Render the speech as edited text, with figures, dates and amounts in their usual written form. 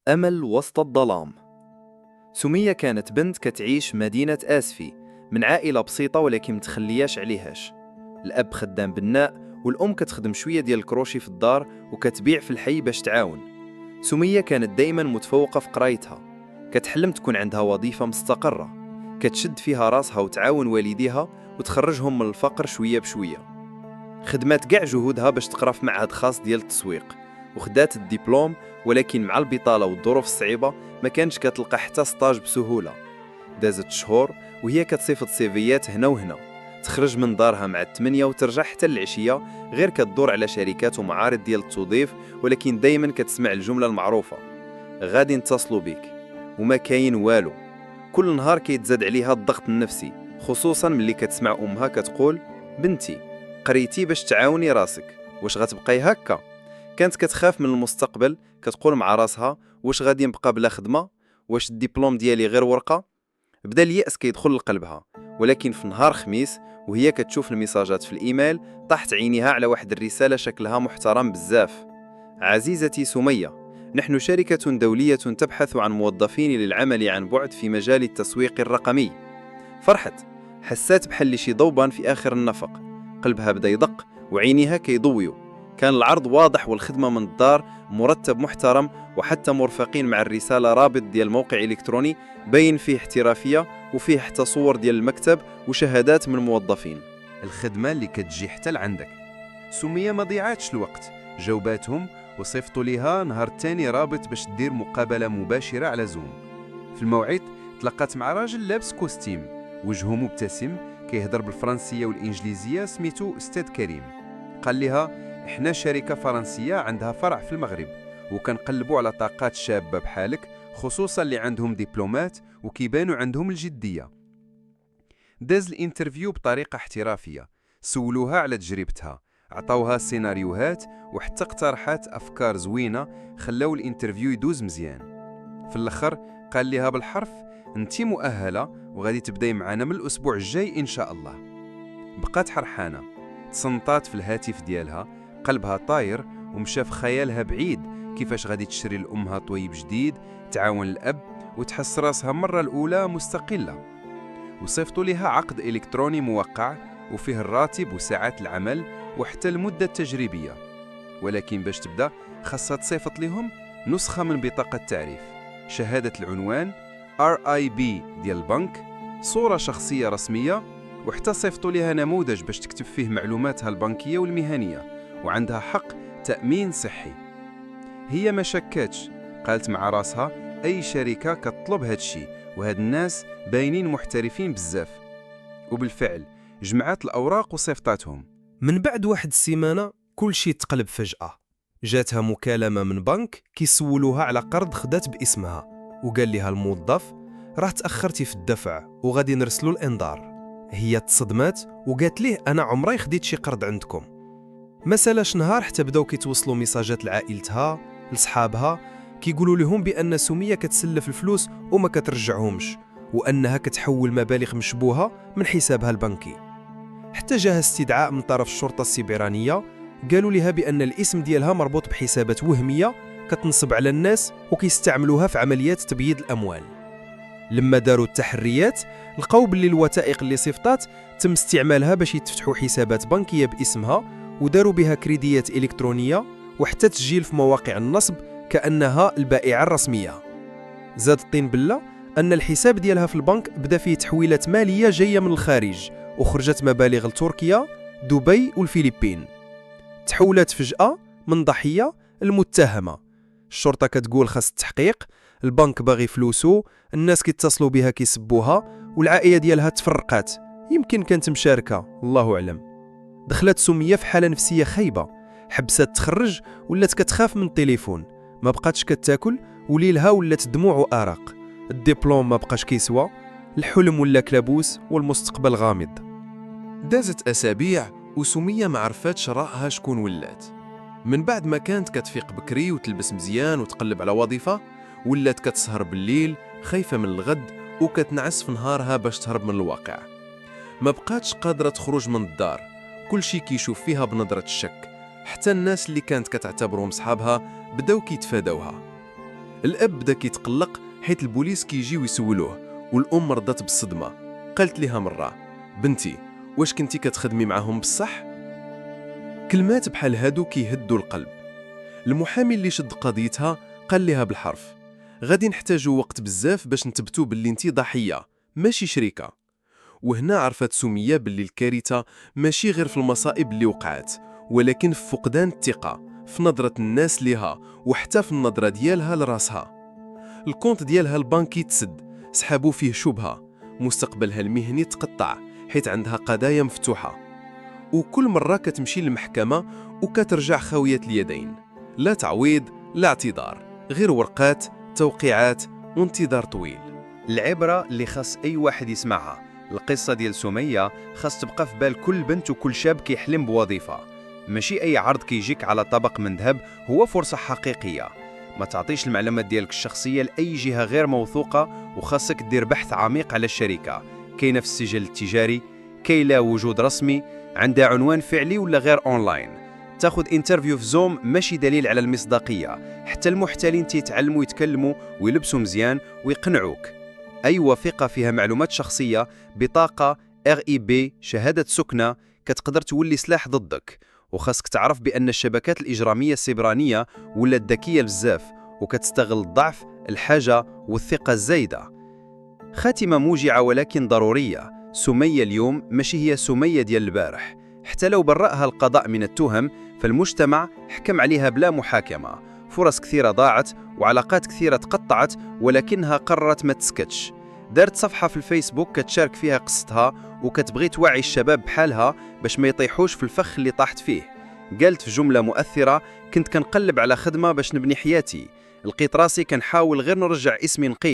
أمل وسط الظلام. سمية كانت بنت كتعيش في مدينة آسفي، من عائلة بسيطة ولكن متخلياش عليهاش. الأب خدام بناء والأم كتخدم شوية ديال الكروشي في الدار وكتبيع في الحي باش تعاون. سمية كانت دايما متفوقة في قرايتها، كتحلم تكون عندها وظيفة مستقرة كتشد فيها راسها وتعاون والديها وتخرجهم من الفقر شوية بشوية. خدمات كاع جهودها باش تقرا في معهد خاص ديال التسويق وخدات الدبلوم، ولكن مع البطالة والظروف الصعيبة ما كانش كتلقى حتى ستاج بسهولة. دازت شهور وهي كتصيفط سيفيات هنا وهنا، تخرج من دارها مع 8 وترجع حتى العشية، غير كتدور على شركات ومعارض ديال التوظيف، ولكن دايما كتسمع الجملة المعروفة: غادي نتصلوا بك. وما كاين والو. كل نهار كيتزاد عليها الضغط النفسي، خصوصا ملي كتسمع أمها كتقول: بنتي قريتي باش تعاوني راسك، واش غتبقاي هكا؟ كانت كتخاف من المستقبل، كتقول مع راسها: واش غادي نبقى بلا خدمة؟ واش الدبلوم ديالي غير ورقة؟ بدا اليأس كيدخل لقلبها. ولكن في نهار خميس وهي كتشوف الميساجات في الإيميل، طاحت عينيها على واحد الرسالة شكلها محترم بزاف: عزيزتي سمية، نحن شركة دولية تبحث عن موظفين للعمل عن بعد في مجال التسويق الرقمي. فرحت، حسات بحال شي ضوبان في آخر النفق، قلبها بدا يدق وعينيها كيضويو. كان العرض واضح والخدمة من الدار، مرتب محترم، وحتى مرفقين مع الرسالة رابط ديال موقع إلكتروني باين فيه احترافية وفيه حتى صور ديال المكتب وشهادات من الموظفين. الخدمة اللي كتجي حتى لعندك. سمية ما ضيعاتش الوقت، جاوباتهم وصيفطوا ليها نهار تاني رابط باش تدير مقابلة مباشرة على زوم. في الموعد تلقات مع راجل لابس كوستيم، وجهه مبتسم، كيهضر بالفرنسية والإنجليزية، سميتو أستاذ كريم. قال لها: احنا شركة فرنسية عندها فرع في المغرب، وكنقلبوا على طاقات شابة بحالك، خصوصا اللي عندهم دبلومات وكيبانوا عندهم الجدية. داز الانترفيو بطريقة احترافية، سولوها على تجربتها، عطاوها سيناريوهات وحتى اقترحات أفكار زوينة، خلاو الانترفيو يدوز مزيان. في الأخر قال لها بالحرف: انتي مؤهلة وغادي تبداي معنا من الأسبوع الجاي إن شاء الله. بقات حرحانة، تصنطات في الهاتف ديالها، قلبها طاير ومشى في خيالها بعيد كيفاش غادي تشري لأمها طويب جديد، تعاون الأب، وتحس راسها مرة الأولى مستقلة. وصيفطوا لها عقد إلكتروني موقع وفيه الراتب وساعات العمل وحتى المدة التجريبية. ولكن باش تبدأ خاصها تصيفط لهم نسخة من بطاقة التعريف، شهادة العنوان، RIB ديال البنك، صورة شخصية رسمية، وحتى صيفطوا لها نموذج باش تكتب فيه معلوماتها البنكية والمهنية، وعندها حق تأمين صحي. هي ما شكاتش، قالت مع راسها: أي شركة كتطلب هادشي، وهاد الناس باينين محترفين بزاف. وبالفعل جمعات الأوراق وصيفطاتهم. من بعد واحد السيمانة كل شيء تقلب فجأة. جاتها مكالمة من بنك كيسولوها على قرض خدات باسمها، وقال لها الموظف: راه تأخرتي في الدفع وغادي نرسلوا الإنذار. هي تصدمات وقالت ليه: أنا عمري خديت شي قرض عندكم. ما سالاش نهار حتى بداو كيتوصلوا ميساجات لعائلتها لصحابها كيقولوا لهم بأن سمية كتسلف الفلوس وما كترجعهمش، وأنها كتحول مبالغ مشبوهة من حسابها البنكي. حتى جاها استدعاء من طرف الشرطة السيبرانية، قالوا لها بأن الاسم ديالها مربوط بحسابات وهمية كتنصب على الناس وكيستعملوها في عمليات تبييض الأموال. لما داروا التحريات لقاو باللي الوثائق اللي صيفطات تم استعمالها باش يتفتحوا حسابات بنكية باسمها، وداروا بها كريديات إلكترونية وحتى تسجيل في مواقع النصب كأنها البائعة الرسمية. زاد الطين بلة أن الحساب ديالها في البنك بدا فيه تحويلات مالية جاية من الخارج، وخرجت مبالغ لتركيا، دبي والفلبين. تحولت فجأة من ضحية المتهمة. الشرطة كتقول خاص التحقيق، البنك باغي فلوسو، الناس كيتصلوا بها كيسبوها، والعائلة ديالها تفرقات، يمكن كانت مشاركة، الله أعلم. دخلت سمية في حالة نفسية خايبة، حبسات تخرج ولات كتخاف من التليفون، ما بقاتش كتاكل، وليلها ولات دموع وأرق. الدبلوم ما بقاش كيسوى، الحلم ولا كلابوس، والمستقبل غامض. دازت أسابيع وسمية ما عرفاتش رأها شكون ولات. من بعد ما كانت كتفيق بكري وتلبس مزيان وتقلب على وظيفة، ولات كتسهر بالليل خايفة من الغد وكتنعس في نهارها باش تهرب من الواقع. ما بقاتش قادرة تخرج من الدار، كل شي كيشوف فيها بنظرة الشك، حتى الناس اللي كانت كتعتبرهم صحابها بداو كيتفادوها. الأب بدا كيتقلق حيت البوليس كيجيو يسولوه، والأم رضات بالصدمة. قالت ليها مرة: بنتي، واش كنتي كتخدمي معاهم بصح؟ كلمات بحال هادو كيهدوا القلب. المحامي اللي شد قضيتها قال ليها بالحرف: غادي نحتاجوا وقت بزاف باش نثبتوا باللي انتي ضحية ماشي شريكة. وهنا عرفت سمية باللي الكارثة ماشي غير في المصائب اللي وقعت، ولكن في فقدان الثقة في نظرة الناس ليها، وحتى في النظرة ديالها لراسها. الكونت ديالها البنكي تسد، سحبوا فيه شبهة، مستقبلها المهني تقطع حيت عندها قضايا مفتوحة، وكل مرة كتمشي للمحكمة وكترجع خاوية اليدين. لا تعويض لا اعتذار، غير ورقات، توقيعات وانتظار طويل. العبرة اللي خاص أي واحد يسمعها، القصة ديال سمية خاص تبقى في بال كل بنت وكل شاب كيحلم بوظيفة. ماشي أي عرض كيجيك على طبق من ذهب هو فرصة حقيقية. ما تعطيش المعلومات ديالك الشخصية لأي جهة غير موثوقة، وخاصك دير بحث عميق على الشركة. كاينة في السجل التجاري، كاينة وجود رسمي، عندها عنوان فعلي ولا غير أونلاين. تاخد انترفيو في زوم ماشي دليل على المصداقية. حتى المحتالين تيتعلموا يتكلموا ويلبسوا مزيان ويقنعوك. أي وثيقة فيها معلومات شخصية، بطاقة، RIB، شهادة سكنة، كتقدر تولي سلاح ضدك. وخاصك تعرف بأن الشبكات الإجرامية السيبرانية ولات ذكية بزاف، وكتستغل الضعف، الحاجة والثقة الزايدة. خاتمة موجعة ولكن ضرورية. سمية اليوم ماشي هي سمية ديال البارح. حتى لو برأها القضاء من التهم، فالمجتمع حكم عليها بلا محاكمة. فرص كثيرة ضاعت وعلاقات كثيرة تقطعت، ولكنها قررت ما تسكتش. دارت صفحة في الفيسبوك كتشارك فيها قصتها، وكتبغي توعي الشباب بحالها باش ما يطيحوش في الفخ اللي طاحت فيه. قالت في جملة مؤثرة: كنت كنقلب على خدمة باش نبني حياتي، لقيت راسي كنحاول غير نرجع اسمي نقي